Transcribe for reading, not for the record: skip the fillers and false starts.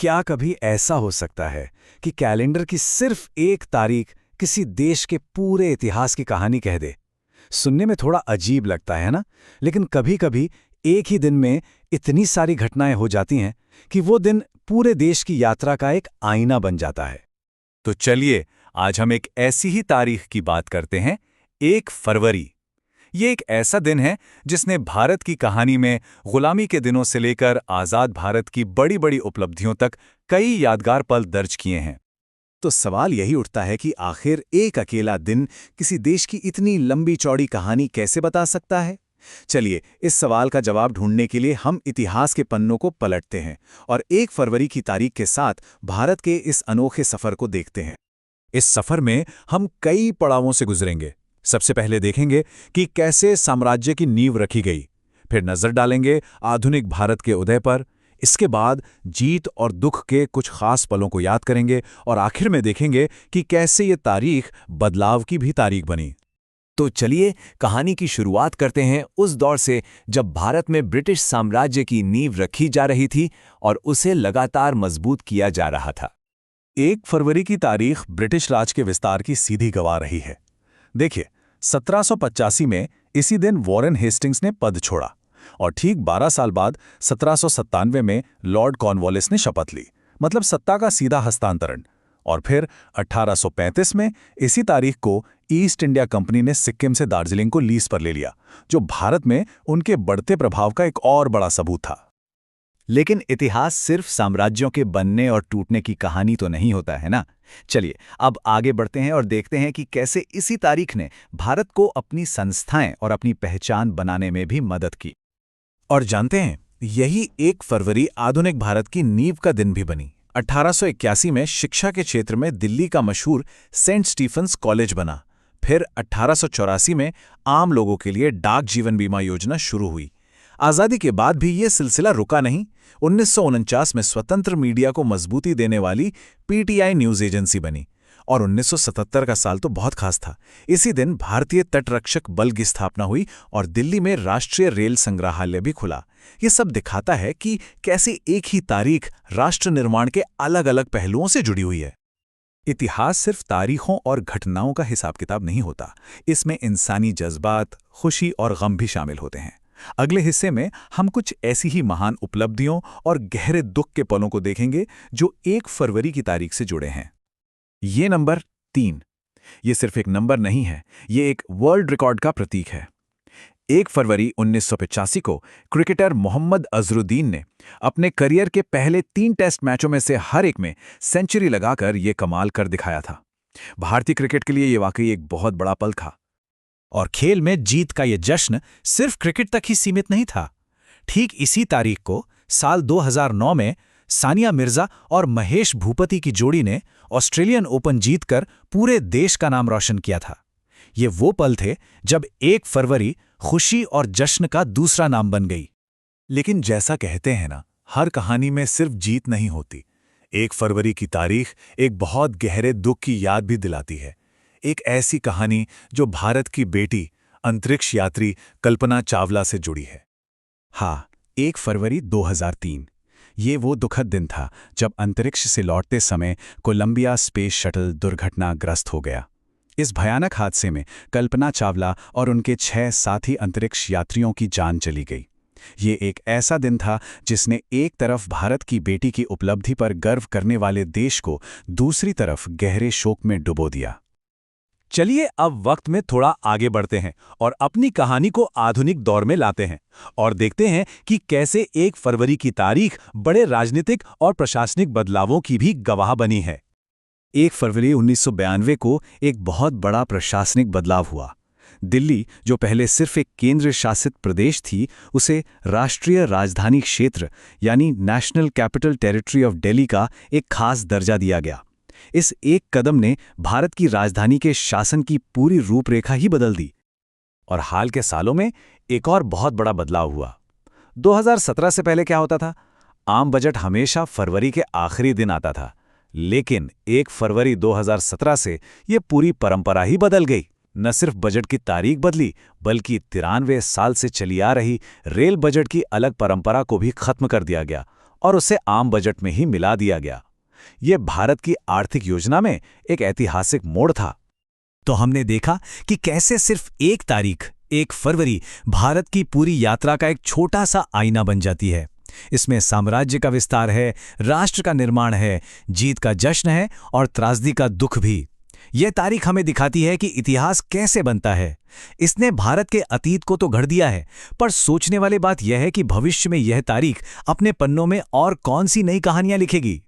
क्या कभी ऐसा हो सकता है कि कैलेंडर की सिर्फ एक तारीख किसी देश के पूरे इतिहास की कहानी कह दे? सुनने में थोड़ा अजीब लगता है ना, लेकिन कभी-कभी एक ही दिन में इतनी सारी घटनाएं हो जाती हैं कि वो दिन पूरे देश की यात्रा का एक आईना बन जाता है। तो चलिए, आज हम एक ऐसी ही तारीख की बात करते हैं, 1 फरवरी। ये एक ऐसा दिन है जिसने भारत की कहानी में गुलामी के दिनों से लेकर आज़ाद भारत की बड़ी-बड़ी उपलब्धियों तक कई यादगार पल दर्ज किए हैं। तो सवाल यही उठता है कि आखिर एक अकेला दिन किसी देश की इतनी लंबी चौड़ी कहानी कैसे बता सकता है? चलिए, इस सवाल का जवाब ढूंढने के लिए हम इतिहास के पन्नों को पलटते हैं और 1 फरवरी की तारीख के साथ भारत के इस अनोखे सफर को देखते हैं। इस सफर में हम कई पड़ावों से गुजरेंगे। सबसे पहले देखेंगे कि कैसे साम्राज्य की नींव रखी गई, फिर नजर डालेंगे आधुनिक भारत के उदय पर, इसके बाद जीत और दुख के कुछ खास पलों को याद करेंगे और आखिर में देखेंगे कि कैसे ये तारीख बदलाव की भी तारीख बनी। तो चलिए कहानी की शुरुआत करते हैं उस दौर से जब भारत में ब्रिटिश साम्राज्य की नींव रखी जा रही थी और उसे लगातार मजबूत किया जा रहा था। 1 फरवरी की तारीख ब्रिटिश राज के विस्तार की सीधी गवाह रही है। देखिए, 1785 में इसी दिन वॉरेन हेस्टिंग्स ने पद छोड़ा और ठीक 12 साल बाद 1797 में लॉर्ड कॉर्नवालिस ने शपथ ली, मतलब सत्ता का सीधा हस्तांतरण। और फिर 1835 में इसी तारीख को ईस्ट इंडिया कंपनी ने सिक्किम से दार्जिलिंग को लीज पर ले लिया, जो भारत में उनके बढ़ते प्रभाव का एक और बड़ा सबूत था। लेकिन इतिहास सिर्फ साम्राज्यों के बनने और टूटने की कहानी तो नहीं होता है ना। चलिए अब आगे बढ़ते हैं और देखते हैं कि कैसे इसी तारीख ने भारत को अपनी संस्थाएं और अपनी पहचान बनाने में भी मदद की। और जानते हैं, यही 1 फरवरी आधुनिक भारत की नींव का दिन भी बनी। 1881 में शिक्षा के क्षेत्र में दिल्ली का मशहूर सेंट स्टीफेंस कॉलेज बना। फिर 1884 में आम लोगों के लिए डाक जीवन बीमा योजना शुरू हुई। आज़ादी के बाद भी ये सिलसिला रुका नहीं। 1949 में स्वतंत्र मीडिया को मजबूती देने वाली पीटीआई न्यूज़ एजेंसी बनी और 1977 का साल तो बहुत खास था। इसी दिन भारतीय तटरक्षक बल की स्थापना हुई और दिल्ली में राष्ट्रीय रेल संग्रहालय भी खुला। ये सब दिखाता है कि कैसे एक ही तारीख राष्ट्र निर्माण के अलग-अलग पहलुओं से जुड़ी हुई है। इतिहास सिर्फ तारीखों और घटनाओं का हिसाब किताब नहीं होता, इसमें इंसानी जज्बात, खुशी और गम भी शामिल होते हैं। अगले हिस्से में हम कुछ ऐसी ही महान उपलब्धियों और गहरे दुख के पलों को देखेंगे जो 1 फरवरी की तारीख से जुड़े हैं। ये नंबर 3, ये सिर्फ एक नंबर नहीं है, ये एक वर्ल्ड रिकॉर्ड का प्रतीक है। 1 फरवरी 1985 को क्रिकेटर मोहम्मद अजरुद्दीन ने अपने करियर के पहले 3 टेस्ट मैचों में से हर एक में सेंचुरी लगाकर ये कमाल कर दिखाया था। भारतीय क्रिकेट के लिए ये वाकई एक बहुत बड़ा पल था। और खेल में जीत का ये जश्न सिर्फ क्रिकेट तक ही सीमित नहीं था। ठीक इसी तारीख को साल 2009 में सानिया मिर्जा और महेश भूपति की जोड़ी ने ऑस्ट्रेलियन ओपन जीतकर पूरे देश का नाम रोशन किया था। ये वो पल थे जब 1 फरवरी खुशी और जश्न का दूसरा नाम बन गई। लेकिन जैसा कहते हैं ना, हर कहानी में सिर्फ जीत नहीं होती। 1 फरवरी की तारीख एक बहुत गहरे दुख की याद भी दिलाती है। एक ऐसी कहानी जो भारत की बेटी अंतरिक्ष यात्री कल्पना चावला से जुड़ी है। हाँ, 1 फरवरी 2003, ये वो दुखद दिन था जब अंतरिक्ष से लौटते समय कोलंबिया स्पेस शटल दुर्घटनाग्रस्त हो गया। इस भयानक हादसे में कल्पना चावला और उनके 6 साथी अंतरिक्ष यात्रियों की जान चली गई। ये एक ऐसा दिन था जिसने एक तरफ भारत की बेटी की उपलब्धि पर गर्व करने वाले देश को दूसरी तरफ गहरे शोक में डुबो दिया। चलिए अब वक्त में थोड़ा आगे बढ़ते हैं और अपनी कहानी को आधुनिक दौर में लाते हैं और देखते हैं कि कैसे 1 फरवरी की तारीख बड़े राजनीतिक और प्रशासनिक बदलावों की भी गवाह बनी है। 1 फरवरी 1992 को एक बहुत बड़ा प्रशासनिक बदलाव हुआ। दिल्ली, जो पहले सिर्फ एक केंद्र शासित प्रदेश थी, उसे राष्ट्रीय राजधानी क्षेत्र यानी national capital territory of Delhi का एक खास दर्जा दिया गया। इस एक कदम ने भारत की राजधानी के शासन की पूरी रूपरेखा ही बदल दी। और हाल के सालों में एक और बहुत बड़ा बदलाव हुआ। 2017 से पहले क्या होता था? आम बजट हमेशा फरवरी के आखिरी दिन आता था, लेकिन 1 फरवरी 2017 से ये पूरी परंपरा ही बदल गई। न सिर्फ बजट की तारीख बदली, बल्कि 93 साल से चली आ रही रेल बजट की अलग परंपरा को भी खत्म कर दिया गया और उसे आम बजट में ही मिला दिया गया। ये भारत की आर्थिक योजना में एक ऐतिहासिक मोड़ था। तो हमने देखा कि कैसे सिर्फ एक तारीख, 1 फरवरी, भारत की पूरी यात्रा का एक छोटा सा आईना बन जाती है। इसमें साम्राज्य का विस्तार है, राष्ट्र का निर्माण है, जीत का जश्न है और त्रासदी का दुख भी। यह तारीख हमें दिखाती है कि इतिहास कैसे बनता है। इसने भारत के अतीत को तो गढ़ दिया है, पर सोचने वाली बात यह है कि भविष्य में यह तारीख अपने पन्नों में और कौन सी नई कहानियां लिखेगी।